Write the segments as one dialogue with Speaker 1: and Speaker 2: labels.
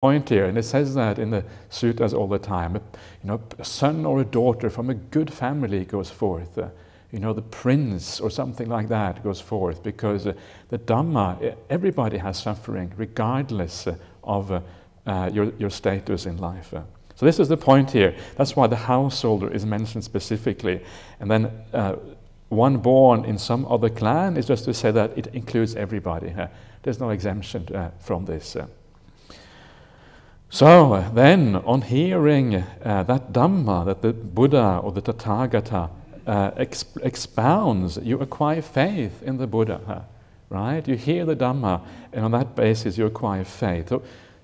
Speaker 1: point here, and it says that in the suttas all the time. A son or a daughter from a good family goes forth. The prince or something like that goes forth, because the Dhamma, everybody has suffering regardless of your status in life. So this is the point here. That's why the householder is mentioned specifically. And then one born in some other clan is just to say that it includes everybody. There's no exemption from this. So then, on hearing that Dhamma, that the Buddha or the Tathagata expounds, you acquire faith in the Buddha, right? You hear the Dhamma, and on that basis you acquire faith.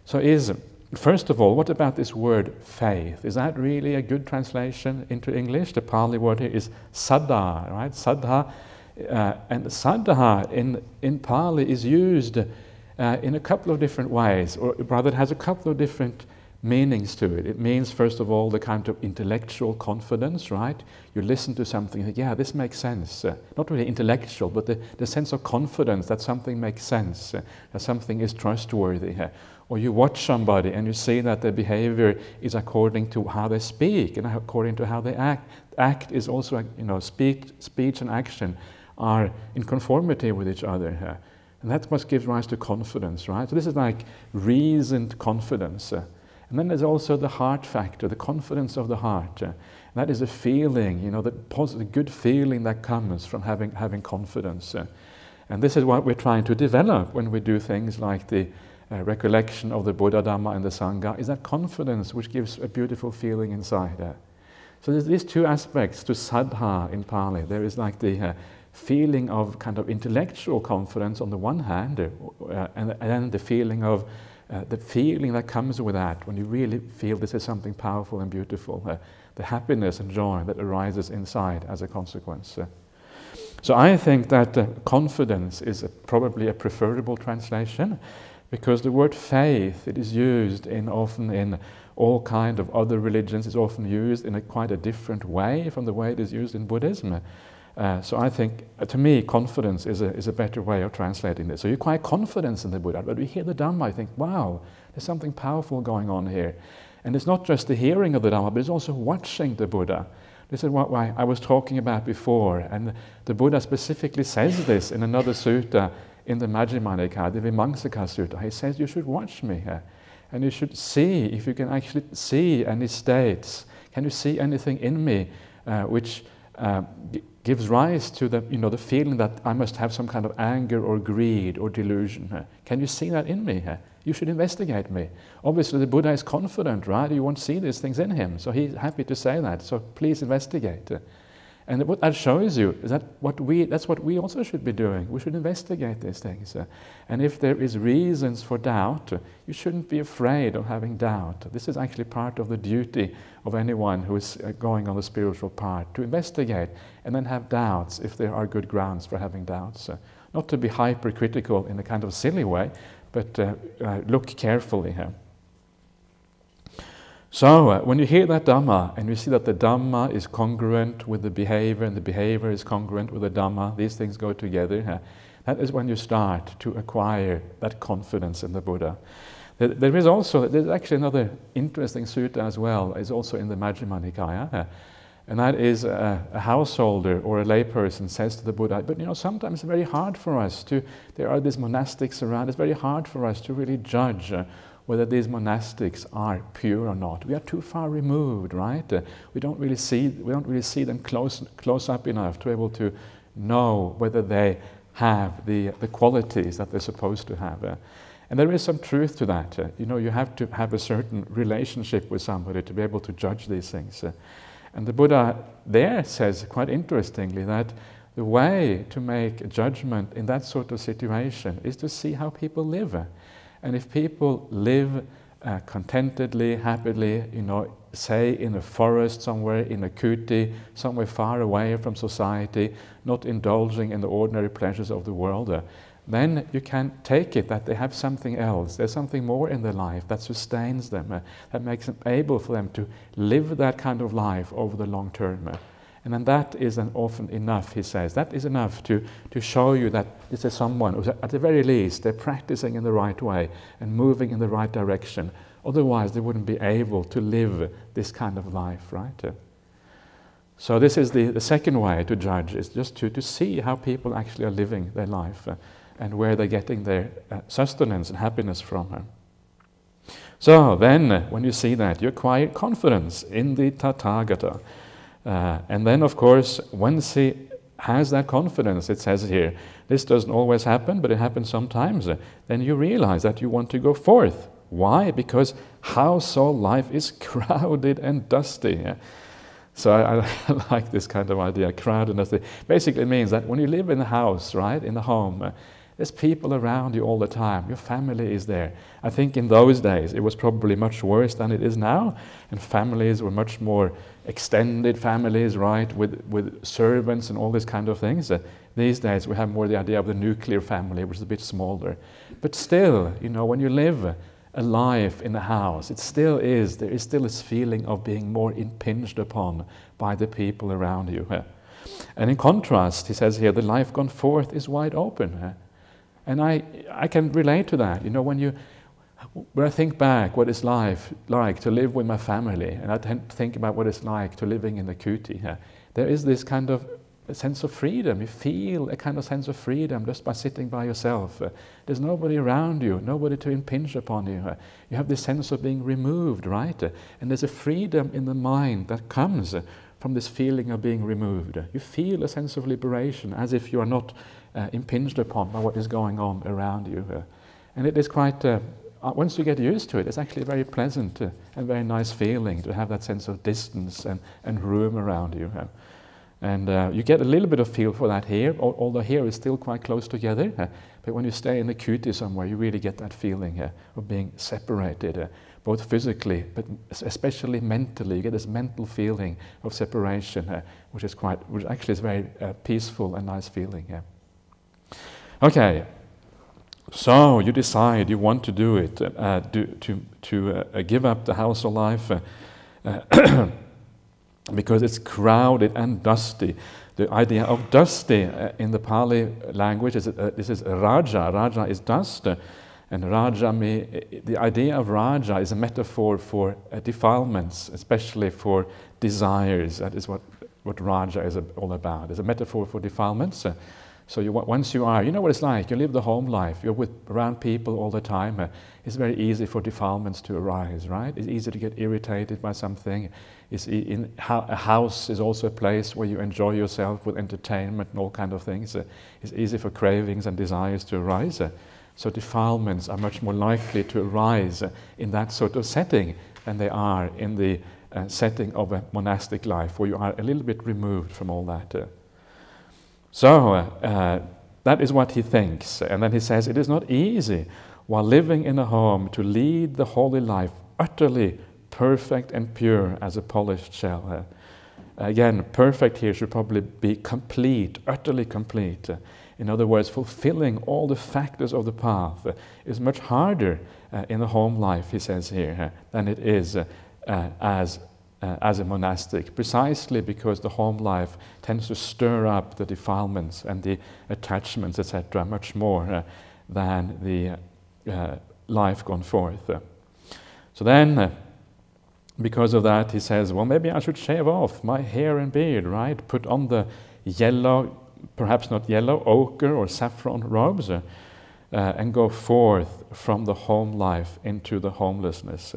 Speaker 1: So first of all, what about this word faith? Is that really a good translation into English? The Pali word here is saddha, right? Saddha, and saddha in Pali is used in a couple of different ways, or rather it has a couple of different meanings to it. It means, first of all, the kind of intellectual confidence, right? You listen to something and think, yeah, this makes sense. Not really intellectual, but the sense of confidence that something makes sense, that something is trustworthy. Or you watch somebody and you see that their behavior is according to how they speak and according to how they act. Act is also, speech and action are in conformity with each other. And that's what gives rise to confidence, right? So this is like reasoned confidence. And then there's also the heart factor, the confidence of the heart. That is a feeling, the positive, good feeling that comes from having confidence. And this is what we're trying to develop when we do things like the recollection of the Buddha, Dhamma, and the Sangha, is that confidence which gives a beautiful feeling inside. So there's these two aspects to saddha in Pali. There is like the feeling of kind of intellectual confidence on the one hand, and then the feeling that comes with that, when you really feel this is something powerful and beautiful, the happiness and joy that arises inside as a consequence. So I think that confidence is probably a preferable translation, because the word faith, it is used often in all kind of other religions. It's often used in quite a different way from the way it is used in Buddhism. So I think, to me, confidence is a better way of translating this. So you acquire confidence in the Buddha, but we hear the Dhamma, I think, wow, there's something powerful going on here. And it's not just the hearing of the Dhamma, but it's also watching the Buddha. This is what I was talking about before, and the Buddha specifically says this in another sutta in the Majjhima Nikaya, the Vimamsaka Sutta. He says, you should watch me here, and you should see if you can actually see any states. Can you see anything in me which gives rise to the feeling that I must have some kind of anger or greed or delusion? Can you see that in me? You should investigate me. Obviously, the Buddha is confident, right? You won't see these things in him, so he's happy to say that. So please investigate. And what that shows you is that's what we also should be doing. We should investigate these things. And if there is reasons for doubt, you shouldn't be afraid of having doubt. This is actually part of the duty of anyone who is going on the spiritual path, to investigate and then have doubts if there are good grounds for having doubts. Not to be hypercritical in a kind of silly way, but look carefully here. So, when you hear that Dhamma, and you see that the Dhamma is congruent with the behavior, and the behavior is congruent with the Dhamma, these things go together, that is when you start to acquire that confidence in the Buddha. There's actually another interesting sutta as well, is also in the Majjhima Nikaya, and that is a householder or a layperson says to the Buddha, but sometimes it's very hard for us there are these monastics around, it's very hard for us to really judge whether these monastics are pure or not. We are too far removed, right? We don't really see them close up enough to be able to know whether they have the qualities that they're supposed to have. And there is some truth to that. You have to have a certain relationship with somebody to be able to judge these things. And the Buddha there says, quite interestingly, that the way to make a judgment in that sort of situation is to see how people live. And if people live contentedly, happily, say in a forest somewhere, in a kuti, somewhere far away from society, not indulging in the ordinary pleasures of the world, then you can take it that they have something else. There's something more in their life that sustains them, that makes them able for them to live that kind of life over the long term. And then that is then often enough, he says. That is enough to show you that this is someone who, at the very least, they're practicing in the right way and moving in the right direction. Otherwise, they wouldn't be able to live this kind of life, right? So this is the second way to judge, is just to see how people actually are living their life and where they're getting their sustenance and happiness from. So then, when you see that, you acquire confidence in the Tathagata. And then, of course, once he has that confidence, it says here, this doesn't always happen, but it happens sometimes, then you realize that you want to go forth. Why? Because household life is crowded and dusty. So I like this kind of idea, crowded and dusty. Basically it means that when you live in a house, right, in the home, there's people around you all the time. Your family is there. I think in those days it was probably much worse than it is now, and families were much more extended families, right, with servants and all these kind of things. These days we have more the idea of the nuclear family, which is a bit smaller. But still, you know, when you live a life in a house, there is still this feeling of being more impinged upon by the people around you. And in contrast, he says here, the life gone forth is wide open. And I can relate to that. You know, when I think back what it's like to live with my family, and I tend to think about what it's like to living in the kuti, there is this kind of a sense of freedom. You feel a kind of sense of freedom just by sitting by yourself. There's nobody around you, nobody to impinge upon you. You have this sense of being removed, right? And there's a freedom in the mind that comes from this feeling of being removed. You feel a sense of liberation, as if you are not impinged upon by what is going on around you. And it is quite, once you get used to it, it's actually a very pleasant and very nice feeling to have that sense of distance and room around you. And you get a little bit of feel for that here, although here is still quite close together. But when you stay in the kuti somewhere, you really get that feeling of being separated, both physically, but especially mentally. You get this mental feeling of separation, which actually is very peaceful and nice feeling. Okay, so you decide you want to do it, to give up the household life. Because it's crowded and dusty. The idea of dusty in the Pali language is this is raja. Raja is dust, and the idea of raja is a metaphor for defilements, especially for desires. That is what raja is all about. It's a metaphor for defilements. So once you are, you know what it's like. You live the home life. You're around people all the time. It's very easy for defilements to arise, right? It's easy to get irritated by something. A house is also a place where you enjoy yourself with entertainment and all kind of things. It's easy for cravings and desires to arise. So defilements are much more likely to arise in that sort of setting than they are in the setting of a monastic life, where you are a little bit removed from all that. So that is what he thinks. And then he says, it is not easy while living in a home to lead the holy life utterly perfect and pure as a polished shell. Again, perfect here should probably be complete, utterly complete. In other words, fulfilling all the factors of the path is much harder in the home life, he says here, than it is as a monastic, precisely because the home life tends to stir up the defilements and the attachments, etc., much more than the life gone forth. So then, because of that, he says, well, maybe I should shave off my hair and beard, right? Put on the yellow, perhaps not yellow, ochre or saffron robes, and go forth from the home life into the homelessness.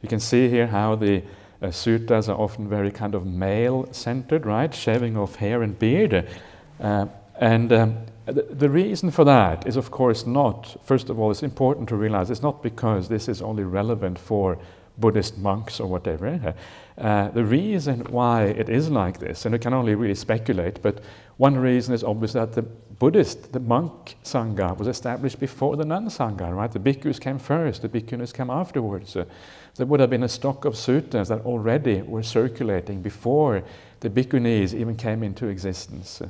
Speaker 1: You can see here how the suttas are often very kind of male-centered, right? Shaving off hair and beard. The reason for that is, of course, not, first of all, it's important to realize it's not because this is only relevant for Buddhist monks or whatever. The reason why it is like this, and we can only really speculate, but one reason is obvious that the monk Sangha was established before the nun Sangha, right? The bhikkhus came first, the bhikkhunis came afterwards. There would have been a stock of suttas that already were circulating before the bhikkhunis even came into existence.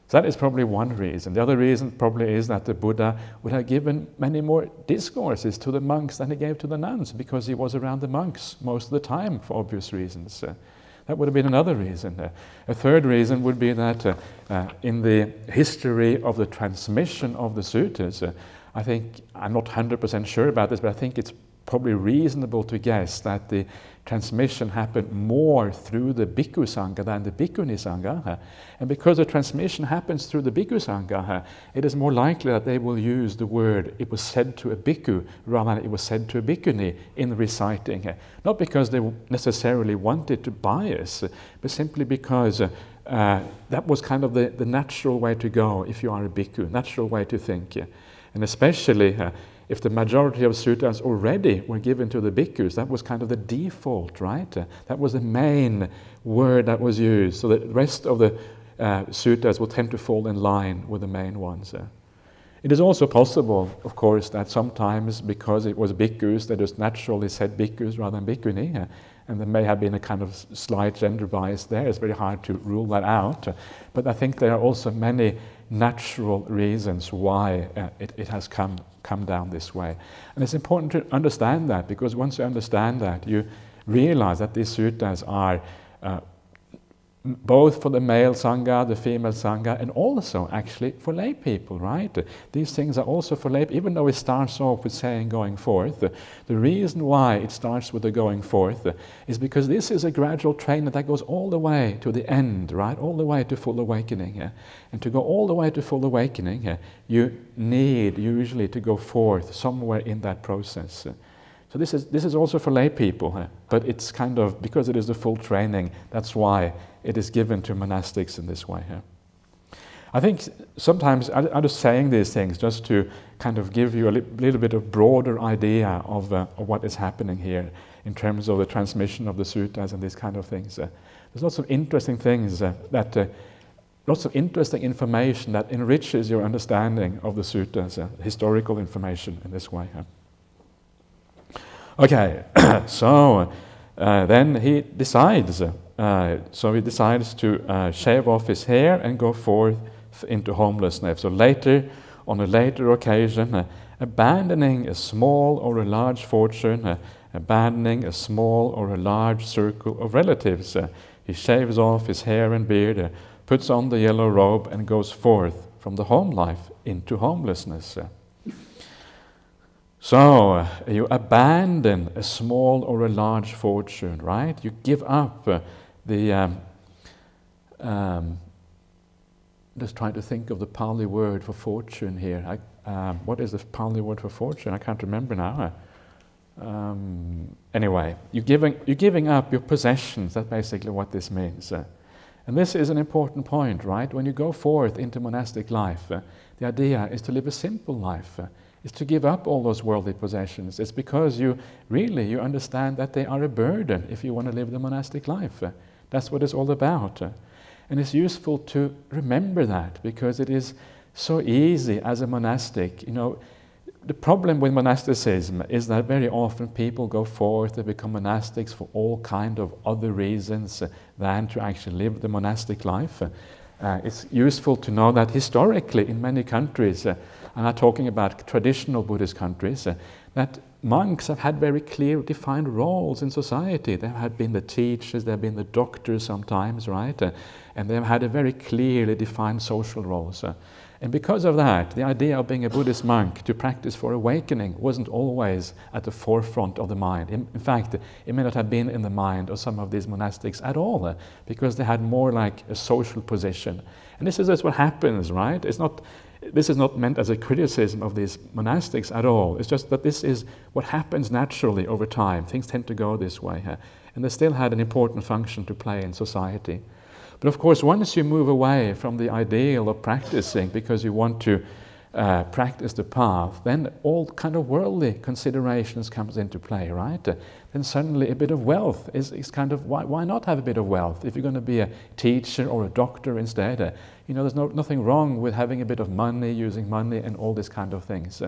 Speaker 1: So that is probably one reason. The other reason probably is that the Buddha would have given many more discourses to the monks than he gave to the nuns, because he was around the monks most of the time for obvious reasons. That would have been another reason. A third reason would be that in the history of the transmission of the suttas, I think, I'm not 100% sure about this, but I think it's probably reasonable to guess that the transmission happened more through the Bhikkhu Sangha than the Bhikkhuni Sangha. And because the transmission happens through the Bhikkhu Sangha, it is more likely that they will use the word "it was said to a Bhikkhu" rather than "it was said to a Bhikkhuni" in reciting. Not because they necessarily wanted to bias, but simply because that was kind of the natural way to go if you are a Bhikkhu, natural way to think. And especially if the majority of suttas already were given to the bhikkhus, that was kind of the default, right? That was the main word that was used, so the rest of the suttas will tend to fall in line with the main ones. It is also possible, of course, that sometimes because it was bhikkhus, they just naturally said bhikkhus rather than bhikkhuni, and there may have been a kind of slight gender bias there. It's very hard to rule that out. But I think there are also many natural reasons why it has come down this way. And it's important to understand that, because once you understand that, you realize that these suttas are both for the male Sangha, the female Sangha, and also actually for lay people, right? These things are also for lay, even though it starts off with saying going forth. The reason why it starts with the going forth is because this is a gradual training that goes all the way to the end, right? All the way to full awakening. And to go all the way to full awakening, you need usually to go forth somewhere in that process. So this is also for lay people, but it's kind of, because it is the full training, that's why it is given to monastics in this way. I think sometimes I'm just saying these things just to kind of give you a little bit of broader idea of what is happening here in terms of the transmission of the suttas and these kind of things. There's lots of interesting things lots of interesting information that enriches your understanding of the suttas, historical information in this way. Okay, so then he decides. So he decides to shave off his hair and go forth into homelessness. So later, on a later occasion, abandoning a small or a large fortune, abandoning a small or a large circle of relatives, he shaves off his hair and beard, puts on the yellow robe, and goes forth from the home life into homelessness. So, you abandon a small or a large fortune, right? You give up just trying to think of the Pali word for fortune here. What is the Pali word for fortune? I can't remember now. Anyway, you're giving up your possessions. That's basically what this means. And this is an important point, right? When you go forth into monastic life, the idea is to live a simple life. Is to give up all those worldly possessions. It's because you understand that they are a burden if you want to live the monastic life. That's what it's all about. And it's useful to remember that, because it is so easy as a monastic. You know, the problem with monasticism is that very often people go forth, they become monastics for all kind of other reasons than to actually live the monastic life. It's useful to know that historically in many countries, I'm not talking about traditional Buddhist countries, that monks have had very clear defined roles in society. They have been the teachers, they have been the doctors sometimes, right? And they have had a very clearly defined social roles. And because of that, the idea of being a Buddhist monk to practice for awakening wasn't always at the forefront of the mind. In fact, it may not have been in the mind of some of these monastics at all, because they had more like a social position. And this is just what happens, right? This is not meant as a criticism of these monastics at all. It's just that this is what happens naturally over time. Things tend to go this way. And they still had an important function to play in society. But of course, once you move away from the ideal of practicing because you want to practice the path, then all kind of worldly considerations comes into play, right? Then suddenly a bit of wealth is kind of, why not have a bit of wealth? If you're going to be a teacher or a doctor instead, there's nothing wrong with having a bit of money, using money and all these kind of things.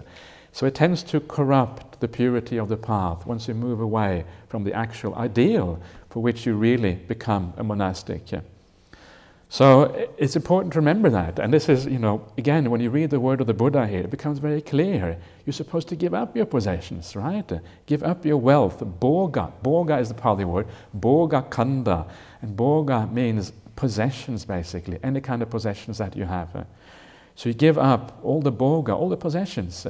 Speaker 1: So it tends to corrupt the purity of the path once you move away from the actual ideal for which you really become a monastic. So it's important to remember that. And this is, again, when you read the word of the Buddha here, it becomes very clear. You're supposed to give up your possessions, right? Give up your wealth. Bhoga. Bhoga is the Pali word. Bhoga kanda. And bhoga means possessions, basically. Any kind of possessions that you have. So you give up all the bhoga, all the possessions.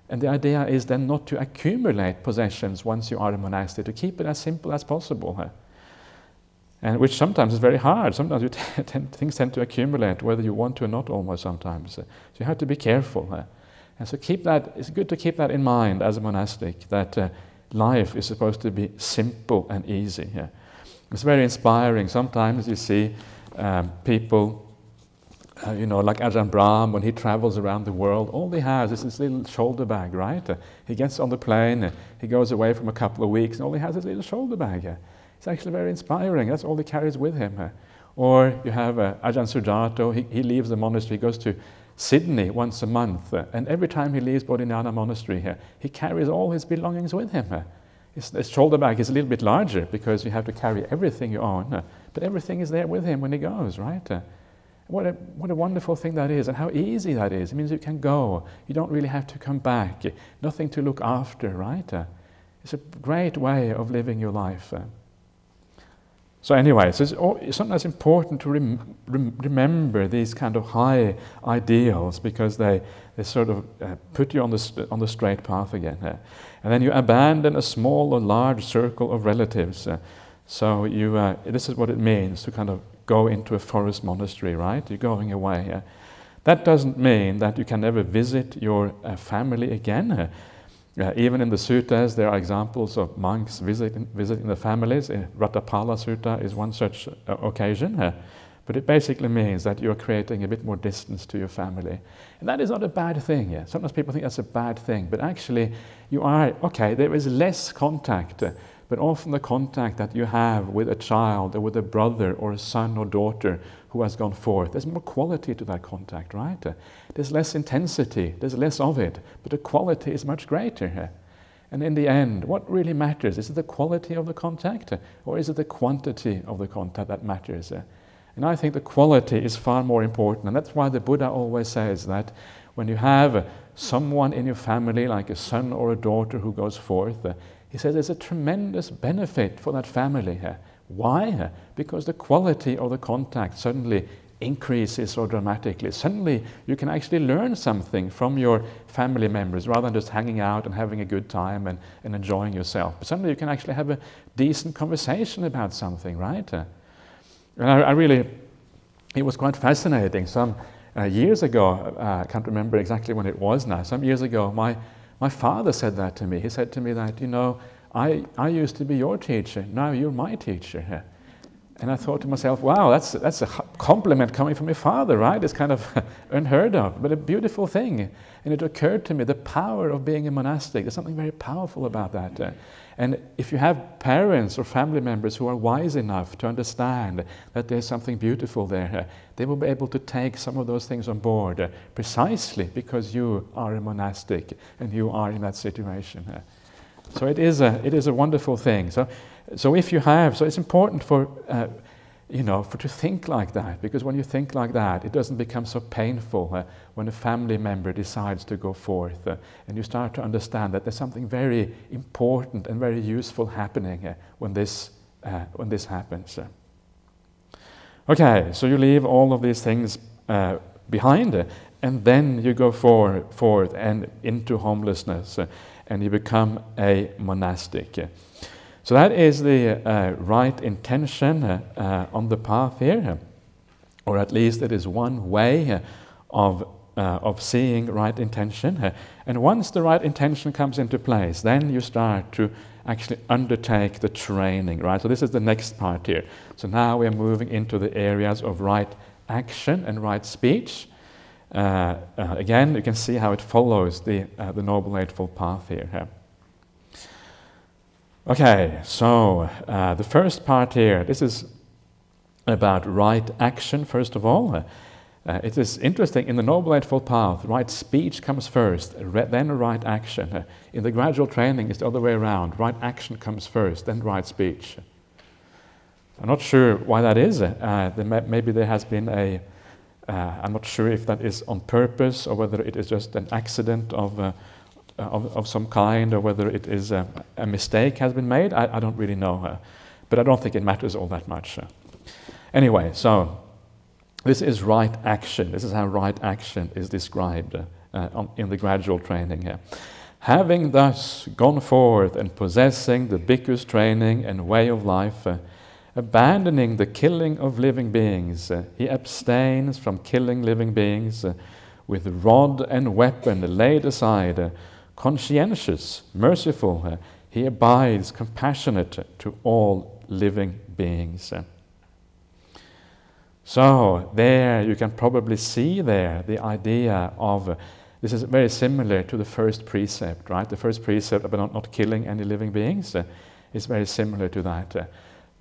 Speaker 1: And the idea is then not to accumulate possessions once you are a monastic, to keep it as simple as possible. And which sometimes is very hard. Sometimes things tend to accumulate, whether you want to or not, almost sometimes. So you have to be careful. And so it's good to keep that in mind as a monastic, that life is supposed to be simple and easy. It's very inspiring. Sometimes you see people, like Ajahn Brahmali, when he travels around the world, all he has is this little shoulder bag, right? He gets on the plane, he goes away from a couple of weeks, and all he has is a little shoulder bag. It's actually very inspiring. That's all he carries with him. Or you have Ajahn Sujato. He leaves the monastery, he goes to Sydney once a month, and every time he leaves Bodhinyana Monastery here, he carries all his belongings with him. His shoulder bag is a little bit larger because you have to carry everything you own, but everything is there with him when he goes, right? What a wonderful thing that is, and how easy that is. It means you can go. You don't really have to come back. Nothing to look after, right? It's a great way of living your life. So anyway, it's sometimes important to remember these kind of high ideals, because they sort of put you on the straight path again. And then you abandon a small or large circle of relatives. So this is what it means to kind of go into a forest monastery, right? You're going away. That doesn't mean that you can never visit your family again. Even in the suttas, there are examples of monks visiting the families. Ratapala Sutta is one such occasion. But it basically means that you're creating a bit more distance to your family. And that is not a bad thing. Sometimes people think that's a bad thing, but actually there is less contact, but often the contact that you have with a child or with a brother or a son or daughter who has gone forth, there's more quality to that contact, right? There's less intensity, there's less of it, but the quality is much greater. And in the end, what really matters? Is it the quality of the contact, or is it the quantity of the contact that matters? And I think the quality is far more important, and that's why the Buddha always says that when you have someone in your family, like a son or a daughter who goes forth, he says there's a tremendous benefit for that family. Why? Because the quality of the contact suddenly increases so dramatically. Suddenly you can actually learn something from your family members rather than just hanging out and having a good time and enjoying yourself. But suddenly you can actually have a decent conversation about something, right? And it was quite fascinating. Some years ago, I can't remember exactly when it was now, some years ago, my father said that to me. He said to me that, I used to be your teacher, now you're my teacher. And I thought to myself, wow, that's a compliment coming from your father, right? It's kind of unheard of, but a beautiful thing. And it occurred to me the power of being a monastic. There's something very powerful about that. And if you have parents or family members who are wise enough to understand that there's something beautiful there, they will be able to take some of those things on board precisely because you are a monastic and you are in that situation. So it is a wonderful thing. So if you have, so it's important for to think like that, because when you think like that, it doesn't become so painful when a family member decides to go forth, and you start to understand that there's something very important and very useful happening when this happens. Okay, so you leave all of these things behind, and then you go forth and into homelessness, and you become a monastic. So that is the right intention on the path here, or at least it is one way of seeing right intention. And once the right intention comes into place, then you start to actually undertake the training, right? So this is the next part here. So now we are moving into the areas of right action and right speech. Again, you can see how it follows the Noble Eightfold Path here. Okay, so the first part here, this is about right action, first of all. It is interesting, in the Noble Eightfold Path, right speech comes first, then right action. In the gradual training, it's the other way around. Right action comes first, then right speech. I'm not sure why that is. Maybe there has been I'm not sure if that is on purpose or whether it is just an accident of some kind, or whether it is a mistake has been made. I don't really know. But I don't think it matters all that much. Anyway, so this is right action. This is how right action is described in the gradual training here. Having thus gone forth and possessing the bhikkhu's training and way of life, abandoning the killing of living beings, he abstains from killing living beings, with rod and weapon laid aside, conscientious, merciful, he abides compassionate to all living beings. So there you can probably see there the idea of, this is very similar to the first precept, right? The first precept about not killing any living beings is very similar to that.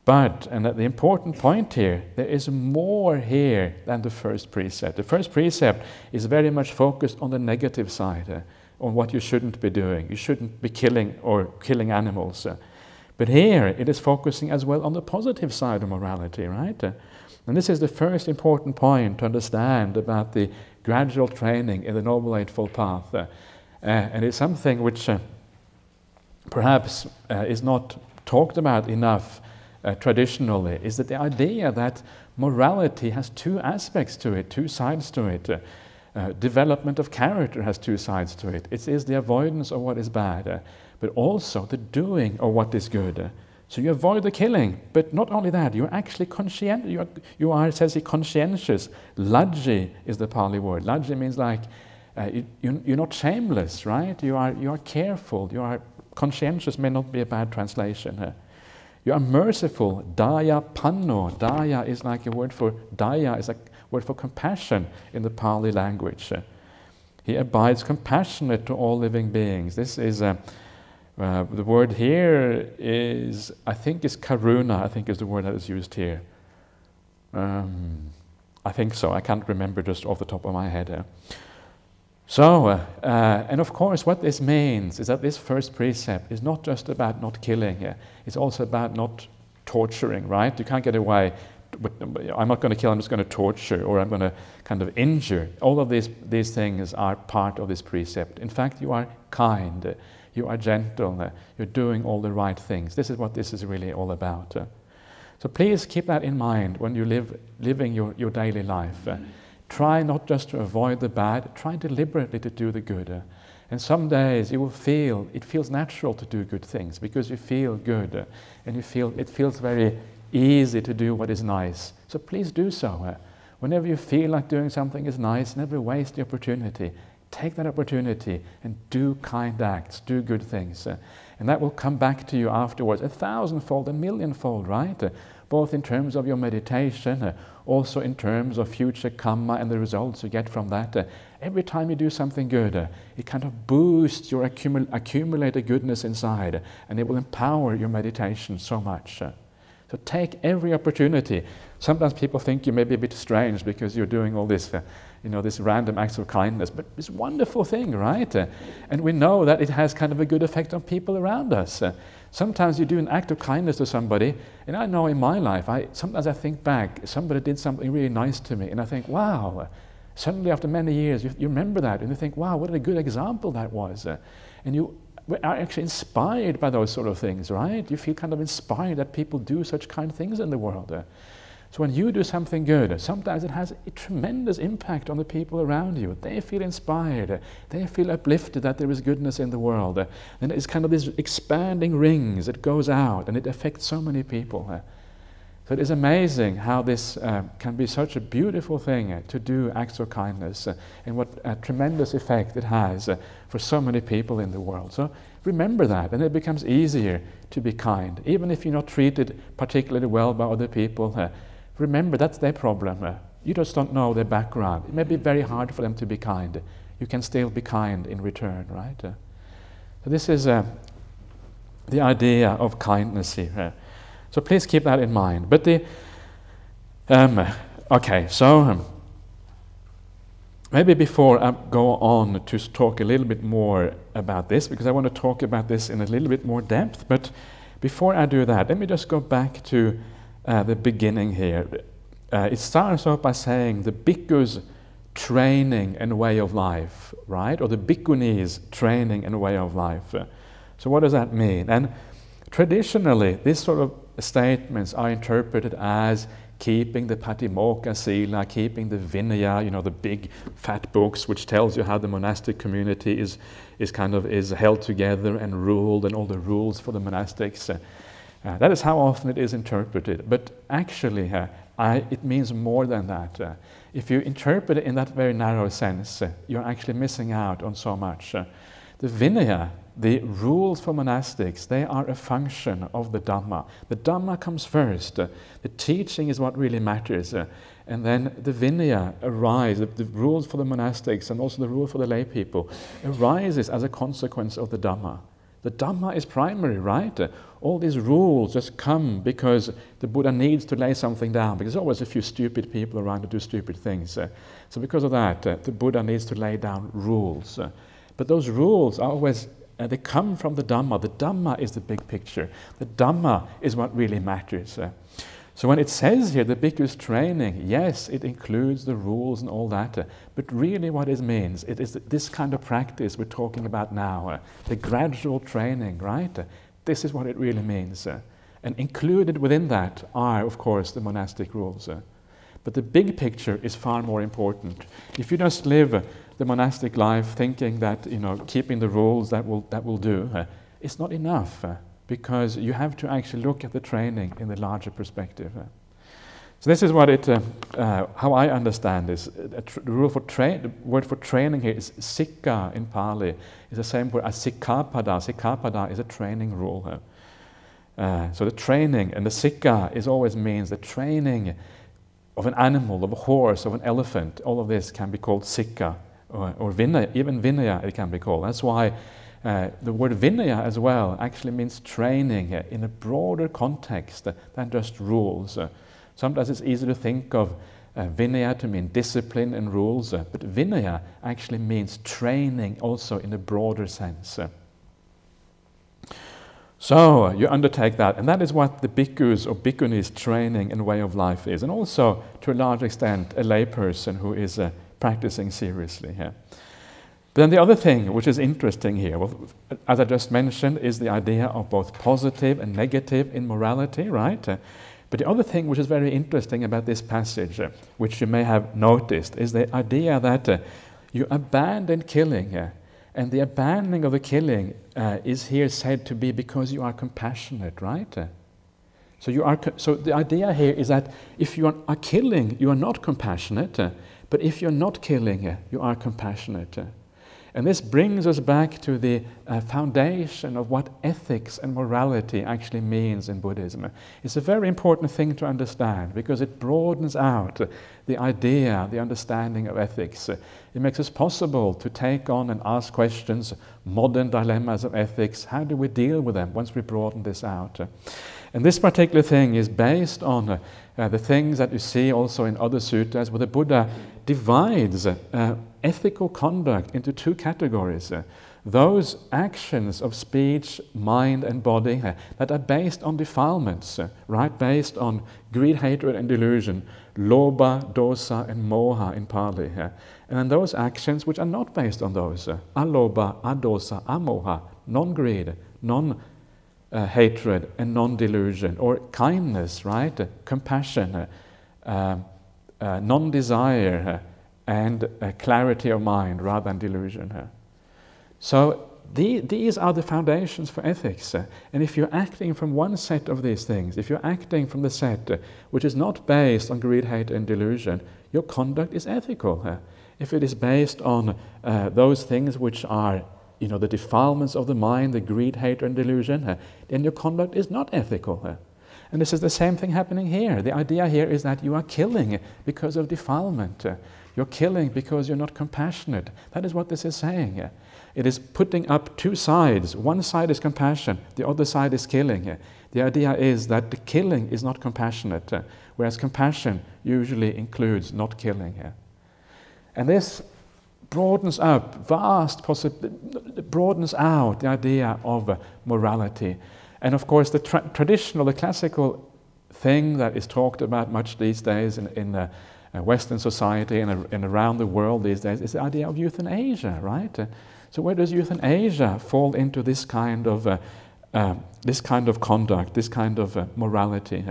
Speaker 1: But, and the important point here, there is more here than the first precept. The first precept is very much focused on the negative side, on what you shouldn't be doing. You shouldn't be killing animals. But here it is focusing as well on the positive side of morality, right? And this is the first important point to understand about the gradual training in the Noble Eightfold Path. And it's something which perhaps is not talked about enough traditionally, is that the idea that morality has two aspects to it, two sides to it. Development of character has two sides to it. It is the avoidance of what is bad, but also the doing of what is good. So you avoid the killing, but not only that, you're actually conscientious. You are, it says here, conscientious. Lajji is the Pali word. Lajji means like you're not shameless, right? You are careful. You are conscientious. May not be a bad translation. You are merciful. Daya panno. Daya is like a word for daya is a word for compassion in the Pali language. He abides compassionate to all living beings. This is the word here is, I think, is karuna. I think is the word that is used here. I think so. I can't remember just off the top of my head. So, and of course, what this means is that this first precept is not just about not killing. It's also about not torturing, right? You can't get away. I'm not going to kill, I'm just going to torture, or I'm going to kind of injure. All of these things are part of this precept. In fact, you are kind, you are gentle, you're doing all the right things. This is what this is really all about. So please keep that in mind when you living your daily life. Try not just to avoid the bad, try deliberately to do the good. And some days you will feel, it feels natural to do good things because you feel good and it feels very easy to do what is nice. So please do so. Whenever you feel like doing something is nice, never waste the opportunity. Take that opportunity and do kind acts, do good things. And that will come back to you afterwards 1,000-fold, 1,000,000-fold, right? Both in terms of your meditation, also in terms of future karma and the results you get from that. Every time you do something good, it kind of boosts your accumulated goodness inside, and it will empower your meditation so much. So take every opportunity. Sometimes people think you may be a bit strange because you're doing all this, this random acts of kindness, but it's a wonderful thing, right? And we know that it has kind of a good effect on people around us. Sometimes you do an act of kindness to somebody, and I know in my life, sometimes I think back, somebody did something really nice to me, and I think, wow, suddenly after many years, you remember that, and you think, wow, what a good example that was. And you are actually inspired by those sort of things, right? You feel kind of inspired that people do such kind of things in the world. So when you do something good, sometimes it has a tremendous impact on the people around you. They feel inspired. They feel uplifted that there is goodness in the world. And it's kind of these expanding rings. It goes out and it affects so many people. So it is amazing how this can be such a beautiful thing to do acts of kindness and what a tremendous effect it has for so many people in the world. So remember that, and it becomes easier to be kind. Even if you're not treated particularly well by other people, remember that's their problem. You just don't know their background. It may be very hard for them to be kind. You can still be kind in return, right? So this is the idea of kindness here. So please keep that in mind. But okay, so maybe before I go on to talk a little bit more about this, because I want to talk about this in a little bit more depth, but before I do that, let me just go back to the beginning here. It starts off by saying the bhikkhu's training and way of life, right? Or the bhikkhuni's training and way of life. So what does that mean? And traditionally, these sort of statements are interpreted as keeping the Patimokkha Sila, keeping the Vinaya, the big fat books which tells you how the monastic community is held together and ruled, and all the rules for the monastics. That is how often it is interpreted. But actually, it means more than that. If you interpret it in that very narrow sense, you're actually missing out on so much. The Vinaya, the rules for monastics, they are a function of the Dhamma. The Dhamma comes first. The teaching is what really matters. And then the Vinaya arises, the rules for the monastics and also the rule for the lay people, arises as a consequence of the Dhamma. The Dhamma is primary, right? All these rules just come because the Buddha needs to lay something down, because there's always a few stupid people around to do stupid things. So because of that, the Buddha needs to lay down rules. But those rules are always, they come from the Dhamma. The Dhamma is the big picture. The Dhamma is what really matters. So when it says here the bhikkhu's training, yes, it includes the rules and all that, but really what it means, it is this kind of practice we're talking about now, the gradual training, right? This is what it really means. And included within that are, of course, the monastic rules. But the big picture is far more important. If you just live the monastic life thinking that, keeping the rules that will do, it's not enough. Because you have to actually look at the training in the larger perspective. So this is what how I understand this. The word for training here is sikka in Pali. It's the same word as sikkhapada. Sikkhapada is a training rule. So the training and the sikka always means the training of an animal, of a horse, of an elephant. All of this can be called sikka or vinaya. Even vinaya it can be called. That's why the word Vinaya as well actually means training in a broader context than just rules. Sometimes it's easy to think of Vinaya to mean discipline and rules, but Vinaya actually means training also in a broader sense. So you undertake that, and that is what the bhikkhu's or bhikkhuni's training and way of life is, and also to a large extent a layperson who is practicing seriously here. But then the other thing which is interesting here, as I just mentioned, is the idea of both positive and negative in morality, right? But the other thing which is very interesting about this passage, which you may have noticed, is the idea that you abandon killing, and the abandoning of the killing is here said to be because you are compassionate, right? So the idea here is that if you are killing, you are not compassionate, but if you're not killing, you are compassionate. And this brings us back to the foundation of what ethics and morality actually means in Buddhism. It's a very important thing to understand because it broadens out the idea, the understanding of ethics. It makes it possible to take on and ask questions, modern dilemmas of ethics. How do we deal with them once we broaden this out? And this particular thing is based on the things that you see also in other suttas where the Buddha divides ethical conduct into two categories. Those actions of speech, mind and body that are based on defilements, right? Based on greed, hatred and delusion, lobha, dosa and moha in Pali. And then those actions which are not based on those, alobha, adosa, amoha, non-greed, non-hatred and non-delusion, or kindness, right? Compassion, non-desire, and clarity of mind rather than delusion. So these are the foundations for ethics. And if you're acting from one set of these things, if you're acting from the set which is not based on greed, hate and delusion, your conduct is ethical. If it is based on those things which are the defilements of the mind, the greed, hate and delusion, then your conduct is not ethical. And this is the same thing happening here. The idea here is that you are killing because of defilement. You're killing because you're not compassionate. That is what this is saying. It is putting up two sides. One side is compassion, the other side is killing. The idea is that the killing is not compassionate, whereas compassion usually includes not killing. And this broadens up, broadens out the idea of morality. And of course the traditional, the classical thing that is talked about much these days in Western society and around the world these days is the idea of euthanasia, right? So where does euthanasia fall into this kind of conduct, this kind of morality?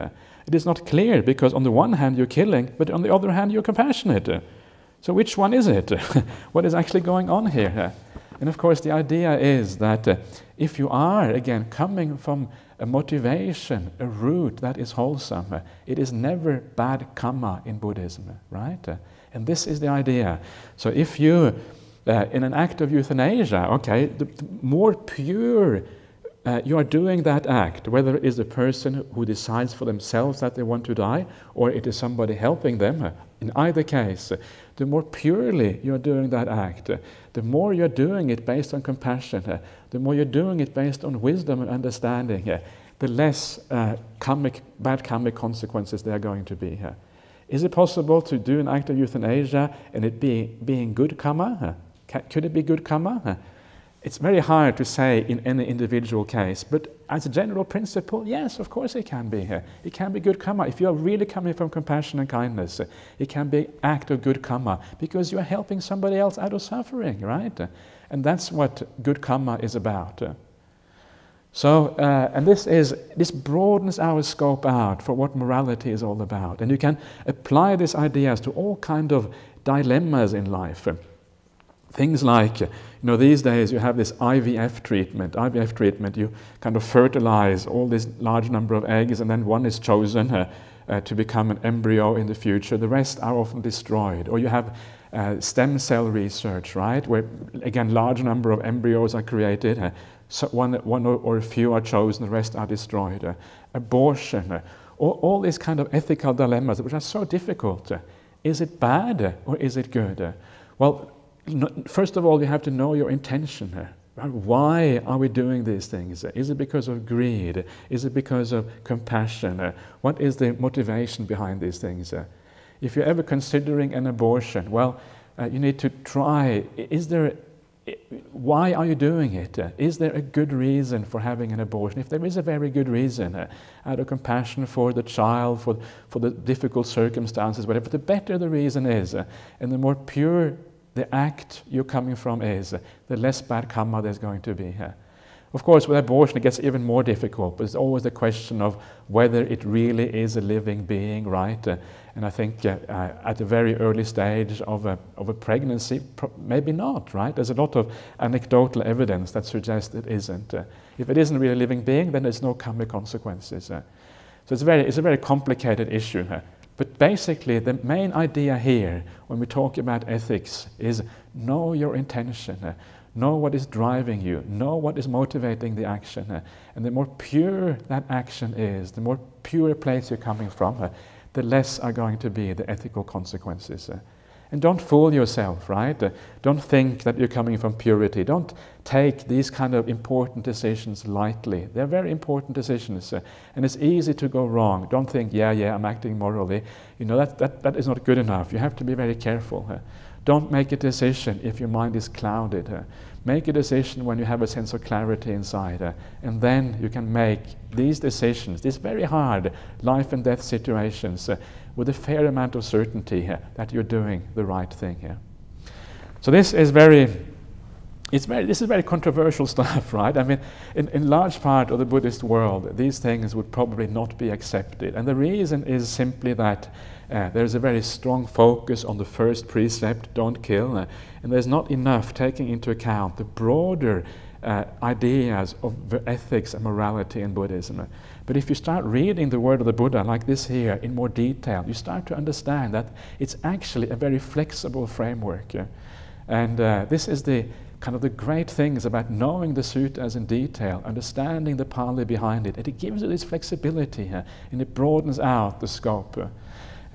Speaker 1: It is not clear, because on the one hand you're killing, but on the other hand you're compassionate. So which one is it? What is actually going on here? And of course the idea is that if you are, again, coming from a motivation, a root that is wholesome, it is never bad karma in Buddhism, right? And this is the idea. So if you, in an act of euthanasia, okay, the more pure you are doing that act, whether it is the person who decides for themselves that they want to die, or it is somebody helping them, in either case, the more purely you're doing that act, the more you're doing it based on compassion, the more you're doing it based on wisdom and understanding, the less bad karmic consequences there are going to be. Is it possible to do an act of euthanasia and it being good karma? Could it be good karma? It's very hard to say in any individual case, but as a general principle, yes, of course it can be. It can be good karma. If you are really coming from compassion and kindness, it can be act of good karma, because you are helping somebody else out of suffering, right? And that's what good karma is about. So, and this broadens our scope out for what morality is all about. And you can apply these ideas to all kind of dilemmas in life. Things like, these days you have this IVF treatment. IVF treatment, you kind of fertilize all this large number of eggs, and then one is chosen to become an embryo in the future. The rest are often destroyed. Or you have stem cell research, right? Where, again, large number of embryos are created. So one or a few are chosen, the rest are destroyed. Abortion, all these kind of ethical dilemmas which are so difficult. Is it bad or is it good? Well, first of all, you have to know your intention. Why are we doing these things? Is it because of greed? Is it because of compassion? What is the motivation behind these things? If you're ever considering an abortion, well, you need to try, why are you doing it? Is there a good reason for having an abortion? If there is a very good reason, out of compassion for the child, for the difficult circumstances, whatever, the better the reason is, and the more pure the act you're coming from is, the less bad karma there's going to be. Of course, with abortion it gets even more difficult, but it's always the question of whether it really is a living being, right? And I think at a very early stage of a pregnancy, maybe not, right? There's a lot of anecdotal evidence that suggests it isn't. If it isn't really a living being, then there's no karmic consequences. So it's a very complicated issue. But basically, the main idea here, when we talk about ethics, is know your intention, know what is driving you, know what is motivating the action. And the more pure that action is, the more pure place you're coming from, the less are going to be the ethical consequences. And don't fool yourself, right? Don't think that you're coming from purity. Don't take these kind of important decisions lightly. They're very important decisions, and it's easy to go wrong. Don't think, yeah, I'm acting morally. That is not good enough. You have to be very careful. Don't make a decision if your mind is clouded. Make a decision when you have a sense of clarity inside, and then you can make these decisions, these very hard life and death situations, with a fair amount of certainty that you're doing the right thing here. So this is very controversial stuff, right? I mean, in large part of the Buddhist world, these things would probably not be accepted. And the reason is simply that there's a very strong focus on the first precept, don't kill, and there's not enough taking into account the broader ideas of ethics and morality in Buddhism. But if you start reading the word of the Buddha like this here in more detail, you start to understand that it's actually a very flexible framework. And this is the kind of the great things about knowing the suttas in detail, understanding the Pali behind it, and it gives you this flexibility and it broadens out the scope.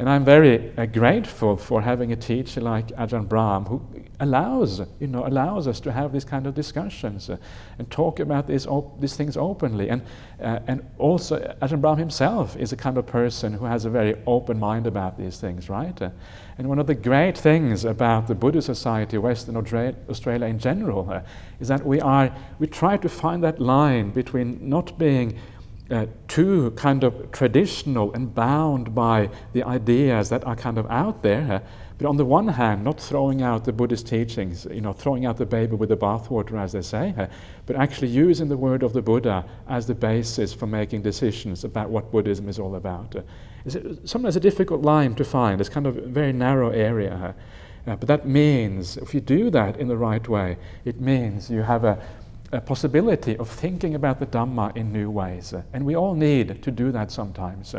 Speaker 1: And I'm very grateful for having a teacher like Ajahn Brahm, who allows us to have these kind of discussions and talk about these things openly. And also Ajahn Brahm himself is a kind of person who has a very open mind about these things, right? And one of the great things about the Buddhist society, Western Australia in general, is that we try to find that line between not being too kind of traditional and bound by the ideas that are kind of out there. But on the one hand, not throwing out the Buddhist teachings, throwing out the baby with the bathwater, as they say, but actually using the word of the Buddha as the basis for making decisions about what Buddhism is all about. Sometimes a difficult line to find. It's kind of a very narrow area. But that means, if you do that in the right way, it means you have a possibility of thinking about the Dhamma in new ways. And we all need to do that sometimes.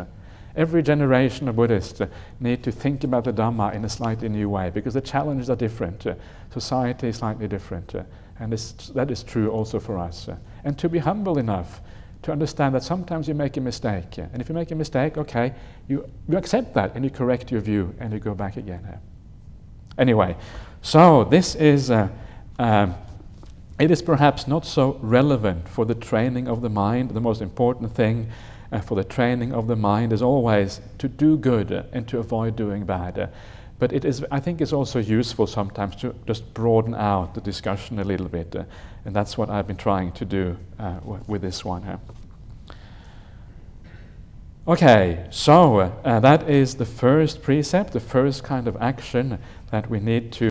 Speaker 1: Every generation of Buddhists need to think about the Dhamma in a slightly new way, because the challenges are different. Society is slightly different. And that is true also for us. And to be humble enough to understand that sometimes you make a mistake. And if you make a mistake, okay, you accept that and you correct your view and you go back again. Anyway, so this is... it is perhaps not so relevant for the training of the mind. The most important thing for the training of the mind is always to do good and to avoid doing bad. But it is, I think it's also useful sometimes to just broaden out the discussion a little bit. And that's what I've been trying to do with this one. Okay, so that is the first precept, the first kind of action that we need to